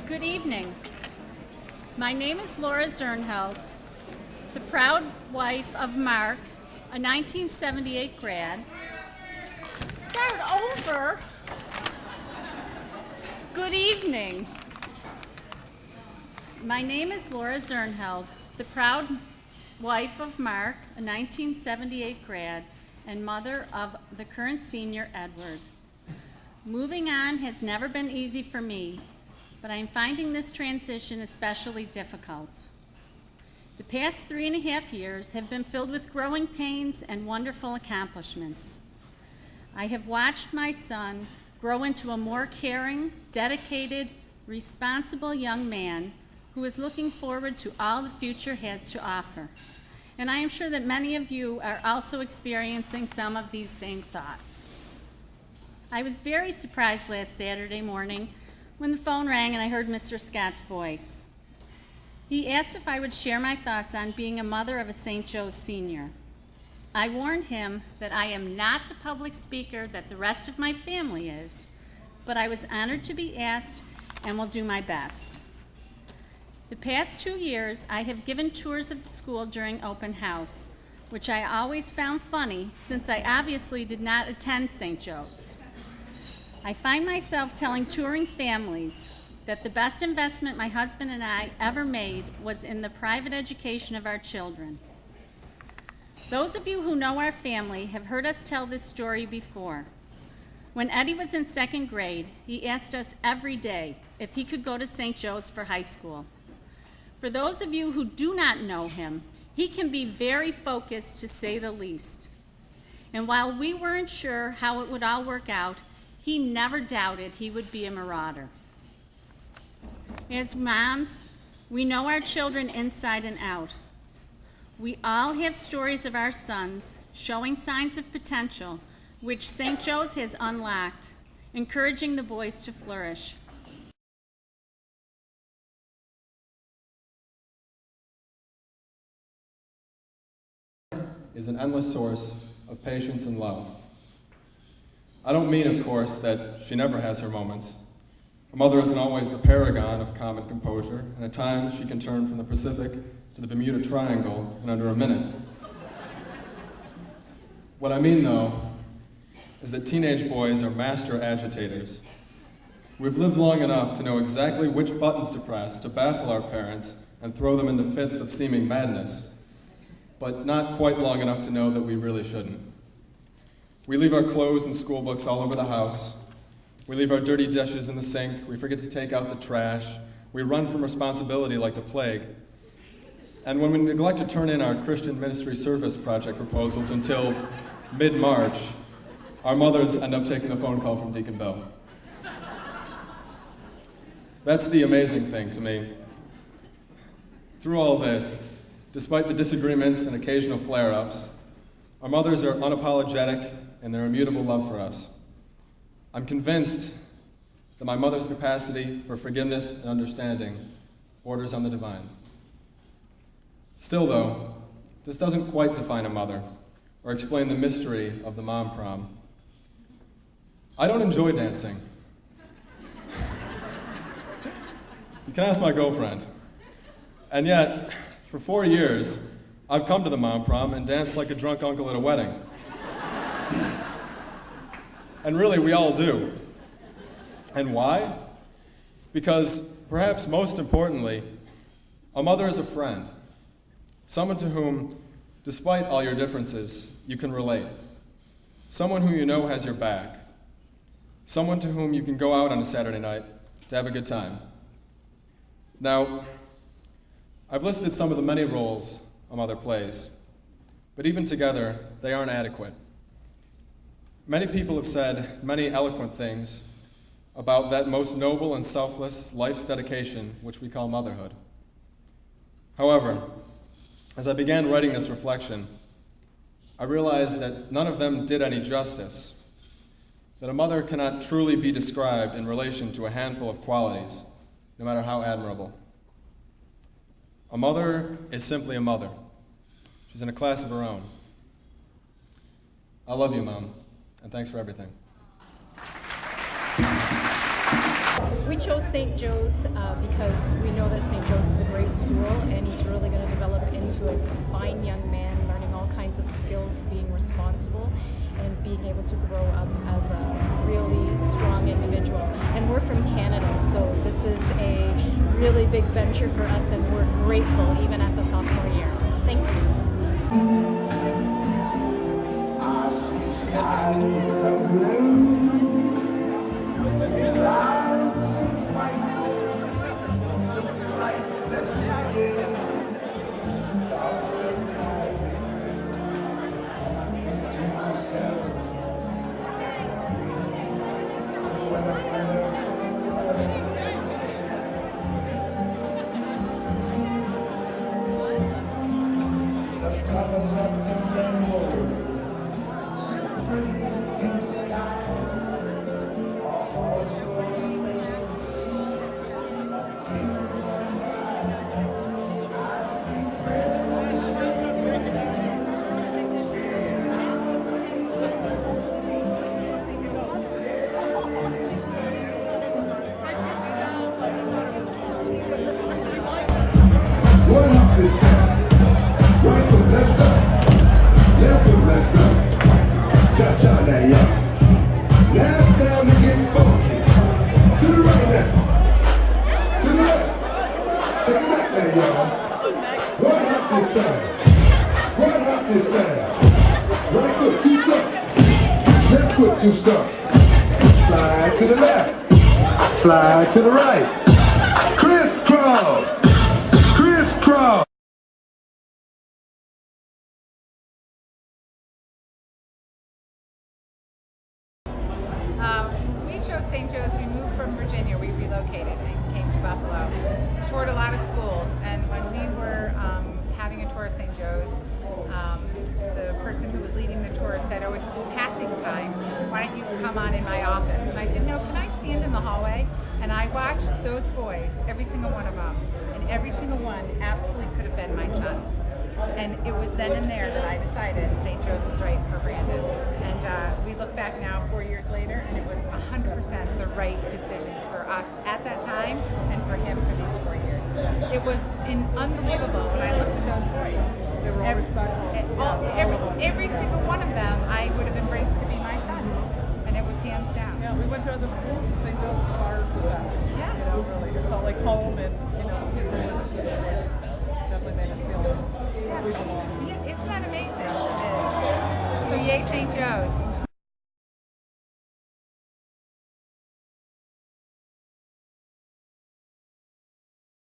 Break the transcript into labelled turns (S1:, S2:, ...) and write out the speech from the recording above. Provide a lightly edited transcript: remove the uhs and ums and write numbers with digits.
S1: Good evening. My name is Laura Zernheld, the proud wife of Mark, a 1978 grad. Start over. Good evening. My name is Laura Zernheld, the proud wife of Mark, a 1978 grad, and mother of the current senior, Edward. Moving on has never been easy for me, but I am finding this transition especially difficult. The past 3.5 years have been filled with growing pains and wonderful accomplishments. I have watched my son grow into a more caring, dedicated, responsible young man who is looking forward to all the future has to offer. And I am sure that many of you are also experiencing some of these same thoughts. I was very surprised last Saturday morning when the phone rang and I heard Mr. Scott's voice. He asked if I would share my thoughts on being a mother of a St. Joe's senior. I warned him that I am not the public speaker that the rest of my family is, but I was honored to be asked and will do my best. The past 2 years, I have given tours of the school during open house, which I always found funny since I obviously did not attend St. Joe's. I find myself telling touring families that the best investment my husband and I ever made was in the private education of our children. Those of you who know our family have heard us tell this story before. When Eddie was in 2nd grade, he asked us every day if he could go to St. Joe's for high school. For those of you who do not know him, he can be very focused, to say the least. And while we weren't sure how it would all work out, he never doubted he would be a marauder. As moms, we know our children inside and out. We all have stories of our sons showing signs of potential, which St. Joe's has unlocked, encouraging the boys to flourish.
S2: Is an endless source of patience and love. I don't mean, of course, that she never has her moments. A mother isn't always the paragon of calm and composure, and at times she can turn from the Pacific to the Bermuda Triangle in under a minute. What I mean, though, is that teenage boys are master agitators. We've lived long enough to know exactly which buttons to press to baffle our parents and throw them into fits of seeming madness, but not quite long enough to know that we really shouldn't. We leave our clothes and school books all over the house. We leave our dirty dishes in the sink. We forget to take out the trash. We run from responsibility like the plague. And when we neglect to turn in our Christian Ministry Service Project proposals until mid-March, our mothers end up taking a phone call from Deacon Bill. That's the amazing thing to me. Through all this, despite the disagreements and occasional flare-ups, our mothers are unapologetic in their immutable love for us. I'm convinced that my mother's capacity for forgiveness and understanding borders on the divine. Still, though, this doesn't quite define a mother or explain the mystery of the mom prom. I don't enjoy dancing. You can ask my girlfriend. And yet, for 4 years, I've come to the mom prom and danced like a drunk uncle at a wedding. And really, we all do. And why? Because, perhaps most importantly, a mother is a friend. Someone to whom, despite all your differences, you can relate. Someone who you know has your back. Someone to whom you can go out on a Saturday night to have a good time. Now, I've listed some of the many roles a mother plays, but even together, they aren't adequate. Many people have said many eloquent things about that most noble and selfless life's dedication, which we call motherhood. However, as I began writing this reflection, I realized that none of them did any justice, that a mother cannot truly be described in relation to a handful of qualities, no matter how admirable. A mother is simply a mother. She's in a class of her own. I love you, Mom, and thanks for everything.
S1: We chose
S3: St. Joe's because we know that St. Joe's is a great school, and he's really going to develop into a fine young man, learning all kinds of skills, being responsible, and being able to grow up as a really strong individual. And we're from Canada, so this is a really big venture for us, and we're grateful even at the sophomore year. Thank you.
S4: I see skies of blue, clouds of white, like blessed day, dark of night, and I think to myself, what a wonderful world. The colors of the rainbow, so pretty in the sky, are also on the faces of people going by. I see friends,
S5: What up this time? Right foot, let's go. Left foot, let's go. Cha-cha now, y'all. Now it's time to get funky. To the right now. To the left. Take it back now, y'all. What up this time? What up this time? Right foot, 2 stumps. Left foot, 2 stumps. Slide to the left. Slide to the right. Crisscross. Crisscross.
S6: We chose St. Joe's. We moved from Virginia. We relocated and came to Buffalo. Toured a lot of schools, and when we were having a tour of St. Joe's, the person who was leading the tour said, "Oh, it's passing time. Why don't you come on in my office?" And I said, "No, can I stand in the hallway?" And I watched those boys, every single one of them, and every single one absolutely could have been my son. And it was then and there that I decided St. Joe's was right for Brandon. And we look back now 4 years later, and it was 100% the right decision for us at that time and for him for these 4 years. It was unbelievable when I looked at those boys.
S7: They were all respectful.
S6: Every single one of them I would have embraced to be my son. And it was hands down.
S7: Yeah, we went to other schools, and St. Joe's was our best.
S6: Yeah.
S7: You know, really, it felt like home, and definitely made us feel like we belong.
S6: Yeah, isn't that amazing? So yay, St. Joe's.